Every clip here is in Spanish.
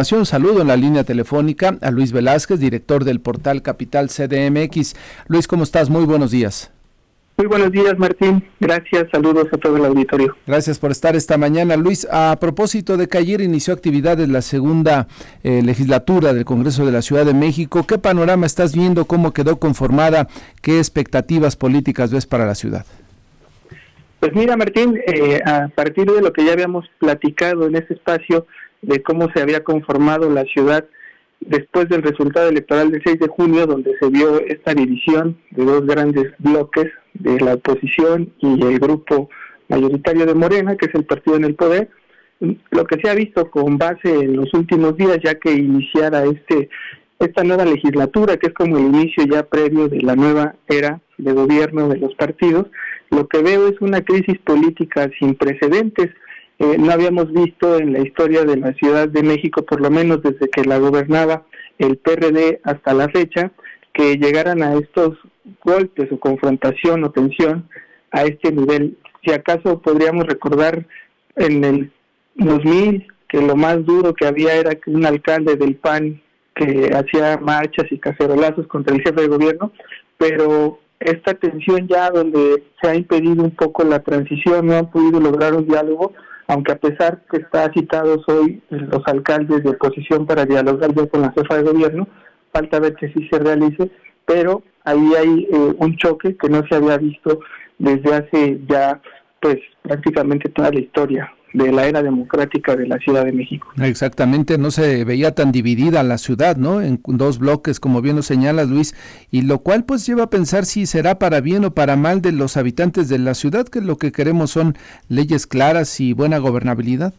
Saludo en la línea telefónica a Luis Velázquez, director del portal Capital CDMX. Luis, ¿cómo estás? Muy buenos días. Muy buenos días, Martín. Gracias, saludos a todo el auditorio. Gracias por estar esta mañana. Luis, a propósito de que ayer inició actividades la segunda legislatura del Congreso de la Ciudad de México, ¿qué panorama estás viendo? ¿Cómo quedó conformada? ¿Qué expectativas políticas ves para la ciudad? Pues mira, Martín, a partir de lo que ya habíamos platicado en este espacio, de cómo se había conformado la ciudad después del resultado electoral del 6 de junio, donde se vio esta división de dos grandes bloques de la oposición y el grupo mayoritario de Morena, que es el partido en el poder. Lo que se ha visto con base en los últimos días, ya que iniciara esta nueva legislatura, que es como el inicio ya previo de la nueva era de gobierno de los partidos, lo que veo es una crisis política sin precedentes. No habíamos visto en la historia de la Ciudad de México, por lo menos desde que la gobernaba el PRD hasta la fecha, que llegaran a estos golpes o confrontación o tensión a este nivel. Si acaso podríamos recordar en el 2000 que lo más duro que había era que un alcalde del PAN que hacía marchas y cacerolazos contra el jefe de gobierno, pero esta tensión ya donde se ha impedido un poco la transición, no han podido lograr un diálogo, aunque a pesar que está citados hoy los alcaldes de oposición para dialogar ya con la jefa de gobierno, falta ver que sí se realice, pero ahí hay un choque que no se había visto desde hace ya pues prácticamente toda la historia de la era democrática de la Ciudad de México. Exactamente, no se veía tan dividida la ciudad, ¿no? En dos bloques, como bien lo señalas, Luis, y lo cual pues lleva a pensar si será para bien o para mal de los habitantes de la ciudad, que lo que queremos son leyes claras y buena gobernabilidad.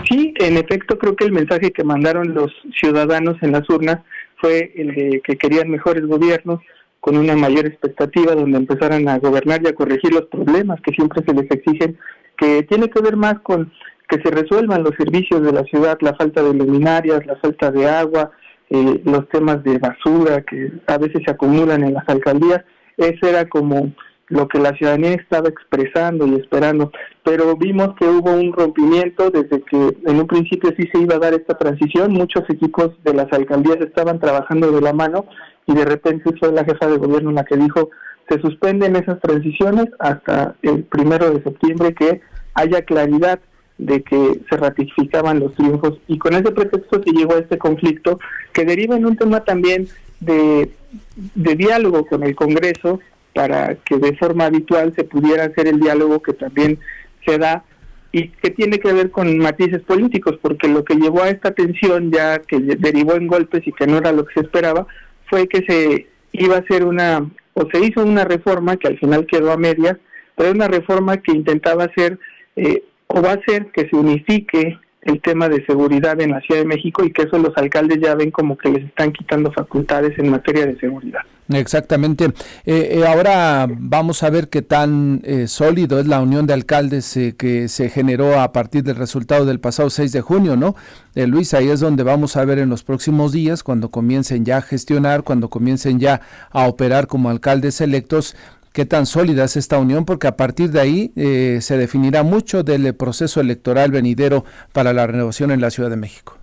Sí, en efecto, creo que el mensaje que mandaron los ciudadanos en las urnas fue el de que querían mejores gobiernos, con una mayor expectativa, donde empezaran a gobernar y a corregir los problemas que siempre se les exigen, que tiene que ver más con que se resuelvan los servicios de la ciudad, la falta de luminarias, la falta de agua, los temas de basura que a veces se acumulan en las alcaldías. Eso era como lo que la ciudadanía estaba expresando y esperando, pero vimos que hubo un rompimiento desde que en un principio sí se iba a dar esta transición. Muchos equipos de las alcaldías estaban trabajando de la mano y de repente fue la jefa de gobierno la que dijo: se suspenden esas transiciones hasta el 1 de septiembre, que haya claridad de que se ratificaban los triunfos, y con ese pretexto se llegó a este conflicto que deriva en un tema también de diálogo con el Congreso, para que de forma habitual se pudiera hacer el diálogo que también se da y que tiene que ver con matices políticos, porque lo que llevó a esta tensión, ya que derivó en golpes y que no era lo que se esperaba, fue que se iba a hacer se hizo una reforma que al final quedó a medias, pero una reforma que intentaba hacer o va a hacer que se unifique el tema de seguridad en la Ciudad de México, y que eso los alcaldes ya ven como que les están quitando facultades en materia de seguridad. Exactamente. Ahora vamos a ver qué tan sólido es la unión de alcaldes que se generó a partir del resultado del pasado 6 de junio, ¿no? Luis, ahí es donde vamos a ver en los próximos días, cuando comiencen ya a gestionar, cuando comiencen ya a operar como alcaldes electos, qué tan sólida es esta unión, porque a partir de ahí se definirá mucho del proceso electoral venidero para la renovación en la Ciudad de México.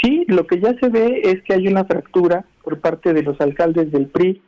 Sí, lo que ya se ve es que hay una fractura por parte de los alcaldes del PRI.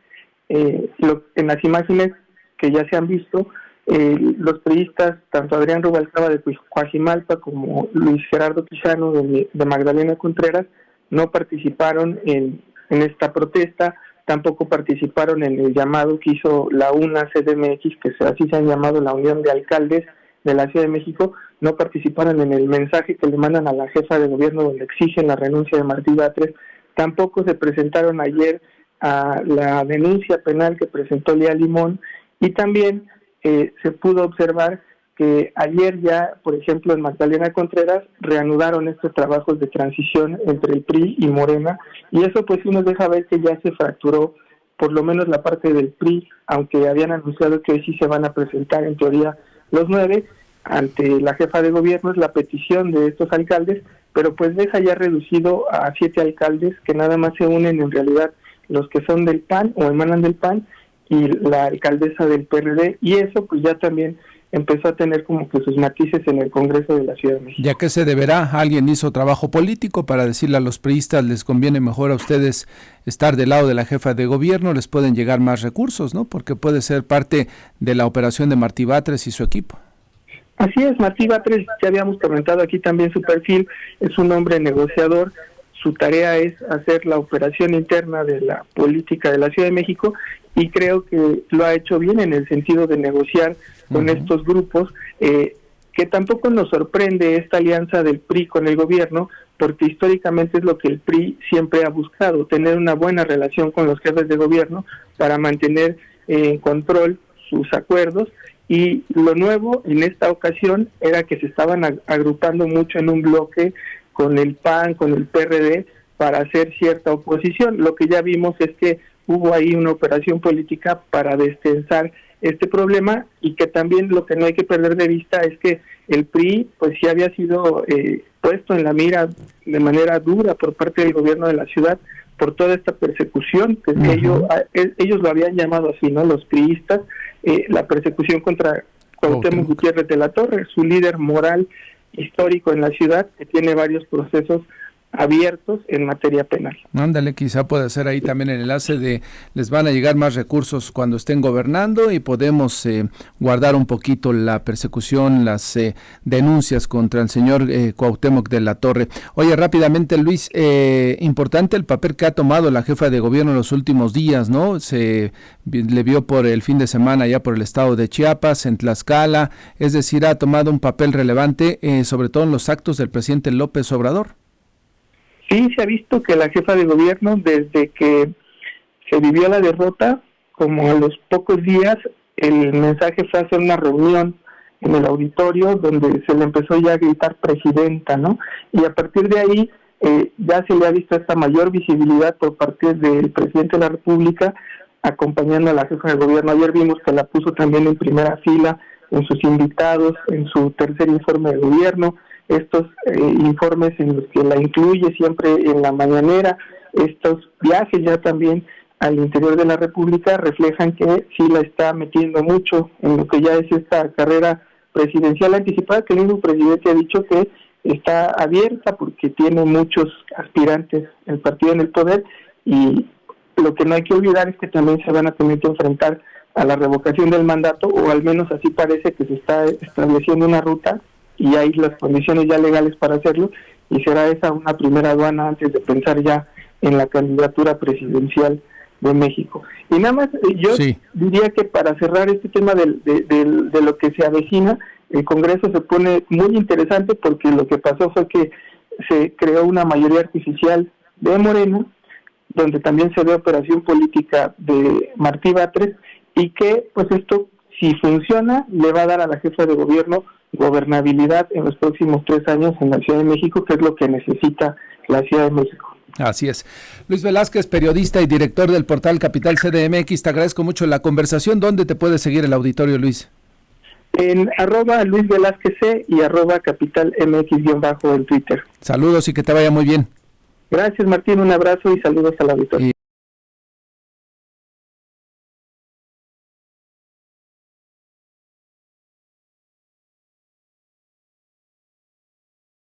En las imágenes que ya se han visto, los priistas, tanto Adrián Rubalcaba de Coajimalpa como Luis Gerardo Quijano de Magdalena Contreras, no participaron en esta protesta, tampoco participaron en el llamado que hizo la UNA CDMX, que así se han llamado la Unión de Alcaldes de la Ciudad de México. No participaron en el mensaje que le mandan a la jefa de gobierno, donde exigen la renuncia de Martí Batres. Tampoco se presentaron ayer a la denuncia penal que presentó Lía Limón, y también se pudo observar que ayer ya, por ejemplo, en Magdalena Contreras reanudaron estos trabajos de transición entre el PRI y Morena, y eso pues sí nos deja ver que ya se fracturó por lo menos la parte del PRI, aunque habían anunciado que hoy sí se van a presentar en teoría los 9 ante la jefa de gobierno. Es la petición de estos alcaldes, pero pues deja ya reducido a 7 alcaldes, que nada más se unen en realidad los que son del PAN o emanan del PAN y la alcaldesa del PRD, y eso pues ya también empezó a tener como que sus matices en el Congreso de la Ciudad de México. ¿Ya qué se deberá? ¿Alguien hizo trabajo político para decirle a los priistas les conviene mejor a ustedes estar del lado de la jefa de gobierno, les pueden llegar más recursos, ¿no? Porque puede ser parte de la operación de Martí Batres y su equipo. Así es, Martí Batres, ya habíamos comentado aquí también su perfil, es un hombre negociador, su tarea es hacer la operación interna de la política de la Ciudad de México y creo que lo ha hecho bien en el sentido de negociar con estos grupos, que tampoco nos sorprende esta alianza del PRI con el gobierno, porque históricamente es lo que el PRI siempre ha buscado, tener una buena relación con los jefes de gobierno para mantener en control sus acuerdos. Y lo nuevo en esta ocasión era que se estaban agrupando mucho en un bloque con el PAN, con el PRD, para hacer cierta oposición. Lo que ya vimos es que hubo ahí una operación política para destensar este problema, y que también lo que no hay que perder de vista es que el PRI pues sí había sido puesto en la mira de manera dura por parte del gobierno de la ciudad por toda esta persecución, que ellos lo habían llamado así, ¿no? Los priistas, la persecución contra Cuauhtémoc Gutiérrez de la Torre, su líder moral histórico en la ciudad, que tiene varios procesos abiertos en materia penal. Ándale, quizá puede ser ahí también el enlace de les van a llegar más recursos cuando estén gobernando y podemos guardar un poquito la persecución, las denuncias contra el señor Cuauhtémoc de la Torre. Oye, rápidamente, Luis, importante el papel que ha tomado la jefa de gobierno en los últimos días, ¿no? Se le vio por el fin de semana ya por el estado de Chiapas, en Tlaxcala, es decir, ha tomado un papel relevante, sobre todo en los actos del presidente López Obrador. Sí, se ha visto que la jefa de gobierno, desde que se vivió la derrota, como a los pocos días, el mensaje fue hacer una reunión en el auditorio donde se le empezó ya a gritar presidenta, ¿no? Y a partir de ahí ya se le ha visto esta mayor visibilidad por parte del presidente de la República acompañando a la jefa de gobierno. Ayer vimos que la puso también en primera fila en sus invitados, en su tercer informe de gobierno, estos informes en los que la incluye siempre en la mañanera, estos viajes ya también al interior de la República reflejan que sí la está metiendo mucho en lo que ya es esta carrera presidencial anticipada, que el mismo presidente ha dicho que está abierta porque tiene muchos aspirantes el partido en el poder, y lo que no hay que olvidar es que también se van a tener que enfrentar a la revocación del mandato, o al menos así parece que se está estableciendo una ruta y hay las condiciones ya legales para hacerlo, y será esa una primera aduana antes de pensar ya en la candidatura presidencial de México. Y nada más, yo diría que para cerrar este tema de lo que se avecina, el Congreso se pone muy interesante porque lo que pasó fue que se creó una mayoría artificial de Morena, donde también se ve operación política de Martí Batres, y que pues esto, si funciona, le va a dar a la jefa de gobierno gobernabilidad en los próximos 3 años en la Ciudad de México, que es lo que necesita la Ciudad de México. Así es. Luis Velázquez, periodista y director del portal Capital CDMX, te agradezco mucho la conversación. ¿Dónde te puede seguir el auditorio, Luis? En @Luis Velázquez C y @Capital MX- en Twitter. Saludos y que te vaya muy bien. Gracias, Martín, un abrazo y saludos al auditorio.